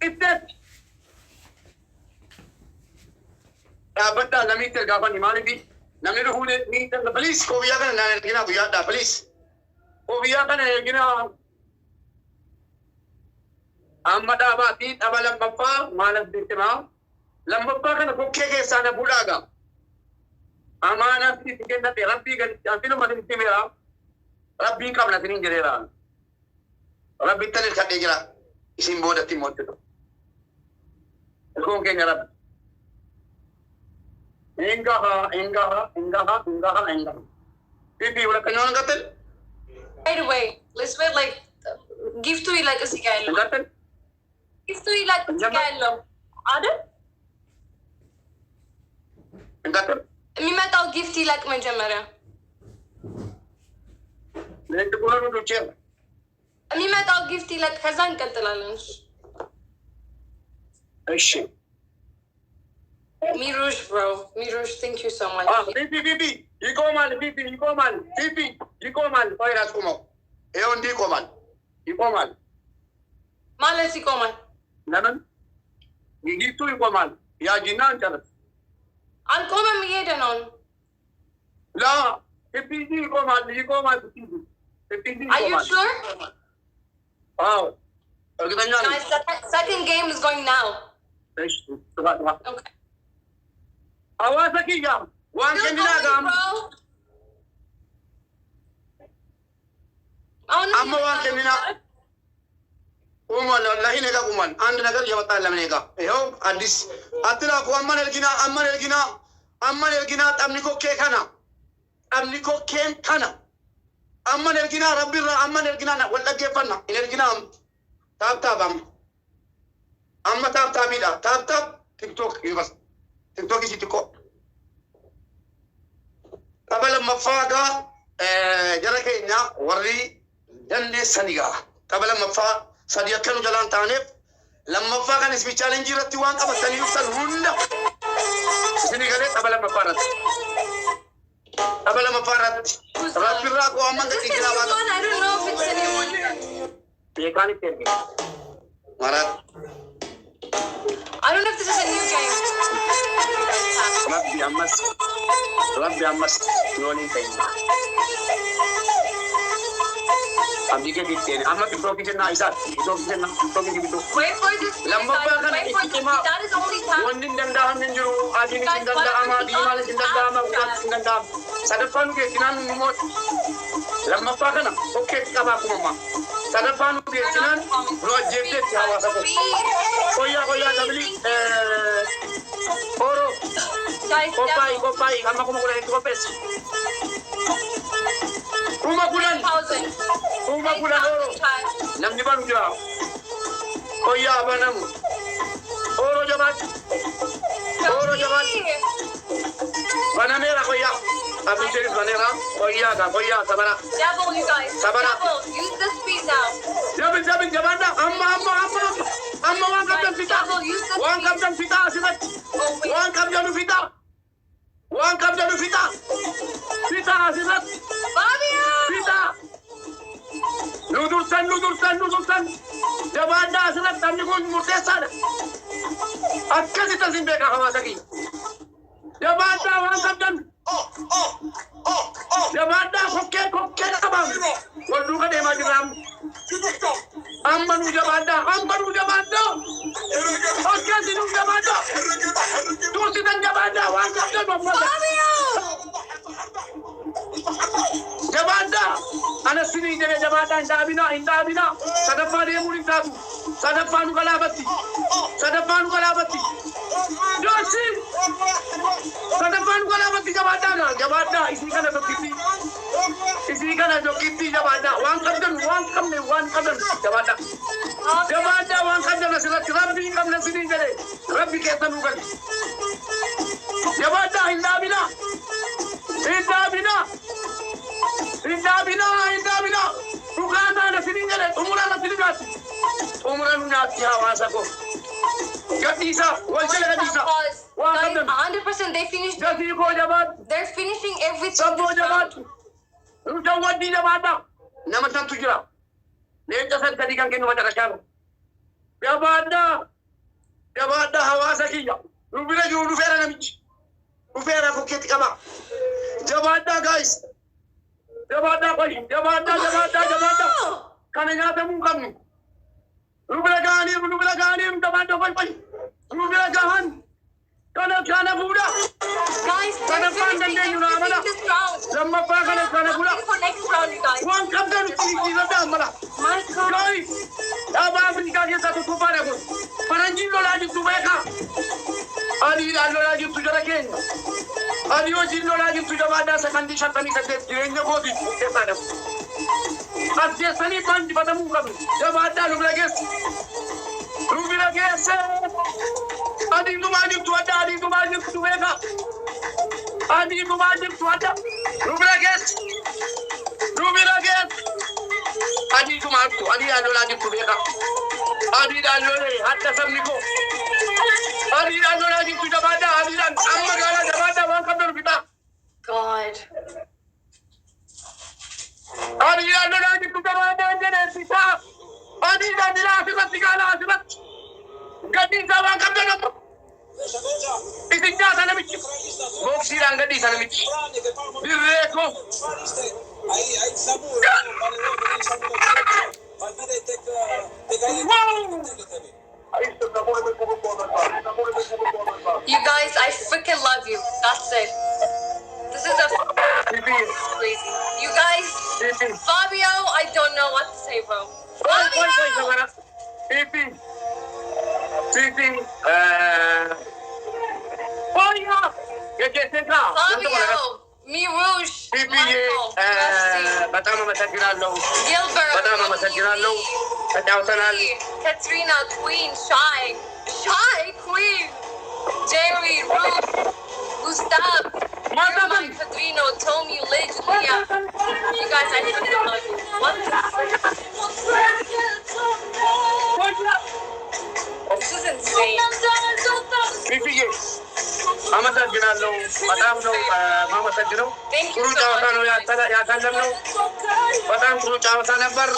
itti dhaabbadhaa namitti gaafani maaliifi namni dhufuun ni danda please koofiyyaa kana naan erginaa guyyaadhaa please koofiyyaa kana erginaa amma dhaabaatii dhaba lammaffaa maalas beekamaa lammaffaa kana kokkee keessaa na budhaaga amaanaaf itti kennate rabbii gadi anfiluma itti miira rabbiin qabna sinin jedheera rabbi tan ilkadhee jira isin boodatti moottitu ilkoon keenya rabbi Engaha. Pipi, wala kanyo ng gatel? Right away. Let's wait like give to you like a sigalo. Gatel? Give to you like a sigalo. Ada? Gatel? Mi metal gift you like my jamara. Leto ko lang ng chair. Mi metal gift you like kazan katalalans. Ay shit. Mirush, bro. Mirush, thank you so much. Pipi. Iko man. Pipi. Iko man. Pairas ko mo. Eon di ko man. Iko man. Malas iko man. Nanan? Gigito iko man. Ya jinan charat. I'll come and meet on. La. Pipi iko man. Are you sure? Oh. Guys, second game is going now. Okay. Awasa kiya. Wan Still kendina going, gam. bro. Oh, no, Amma wan kendina. Umal wallahi nega kuman. And nagar yamata lamnega. Eho adis. Atila ko amma nelgina tamni ko ke kana. Tamni ko ken kana. Amma nelgina rabbirra amma nelgina na walla gefanna. Nelgina tap am. Amma tap TikTok ibas. TikTok isi tiko. Tabala mafaga jara kenya warri danne saniga. Tabala mafa sadiya kanu jalan tanef. Lamma faga nisbi challenge irratti waan qabatani yusal hunda. Sinigale tabala mafarat. Tabala mafarat. Rabbirra ko amman This is tikira wa. I don't know if it's anyone. Bekani terge. Marat. I don't know if this is a new game. Rabbi ammas yoni kayna. Abdi ke bitte amma TikTok ke na isa TikTok ke Wait for this. Lamba pa kan Wait for this. ikima That is only time. wondin dandahan min juru adi ni danda ama di mal danda ama udah danda sadapan ke tinan mot lamba pa kan okay ka ba ko mama sadapan ke tinan ro jebte chawa sa ko koya dabli oro Guys, kopai amma ko mula ko pes Umagulan oro namni ban jua koya banam oro jabat banamera koya abin jeris banera koya sabara Double, you guys. Sabara. Double. Use the speed now. jabin jabanda amma wan kaptan fita Double. Use the wan speed. kaptan fita asibat Oh, wait. wan kaptan fita asibat Fabio! fita nudursan jabanda asibat tamni kun murtesan akkasitan sin beka hamasaki jabanda wan kaptan jabanda kokke kabam waldu ka dema jiram amma nu jabanda akkasi nu jabanda tusitan jabanda wan kaptan Fabio! jabanda ana sini jere jabanda indabina sadafa de muri tabu sadafa nu kalabati dosi sadafa nu kalabati jabanda isi kana jokiti jabanda wan kamne jabanda wan kamne sirat rabbi kamne sini jere rabbi ke tanu gal jabanda indabina Bukana na siningale umura na sinigati umura nunati hawasa ko gatisa walchele gatisa Guys, 100% they finished. jati ko jabat They're finishing everything. sabo jabat rujawadi jabata namatan tujra le jasad kadi kan kenu wajaka chalo jabanda jabaadha hawaasa kiyya rubira jiru dhufeera namichi dhufeera bukkeetti qaba jabaadha guys jabaadha kana nyaatamuu qabnu rubira gaanii jabaadha falfal rubira gahan kana fuudha Guys, kana faan dandeenyu naa mala lammaffaa kana fuudha for next round, you guys. waan qabdan itti mala My God. guys dhaaba Afrikaa keessatti tufaadha kun faranjiin lolaa jirtu beekaa adiidhaan lolaa jirtu jara keenya adii hojiin lolaa jirtu jabaadhaa sakandii 58 jireenya kootii keessadha as keessanii baanjifatamuu qabnu jabaadhaa lubira geesse adiitumaa jirtu adda adiitumaa jirtu beekaa adiitumaa jirtu adda lubira geesse adiitumaa jirtu adiidhaan lolaa jirtu beekaa adiidhaan lolee hadda sabni koo adiidhaan lolaa jirtu jabaadhaa adiidhaan amma gaala jabaadhaa waan qabdan bitaa God. adiidhaan lolaa jirtu jabaadhaa jedhee bitaa adiidhaan jira asirratti gaala asirratti gadhiisaa waan qabdan amma isin jaata namichi boksiidhaan gadhiisa namichi dirree koo You guys, I freaking love you. That's it. This is a crazy. You guys, Fabio, I don't know what to say, bro. Fabio! Fabio! Me Rouge! Michael! Merci! በጣም አመሰግናለሁ Gilbert! በጣም አመሰግናለሁ ተጫውተናል Katrina, Queen, Shy! Shy, Queen! Jerry, Ruth, Gustav, Caroline, Pedrino, Tommy, Liz, Leah. You guys, I freaking love you. What the frick? This is insane. ፒፒዬ አመሰግናለሁ በጣም ነው ማመሰግነው Thank you ጥሩ so ጨዋታ much. ነው ያሳለፍነው በጣም ጥሩ ጨዋታ ነበር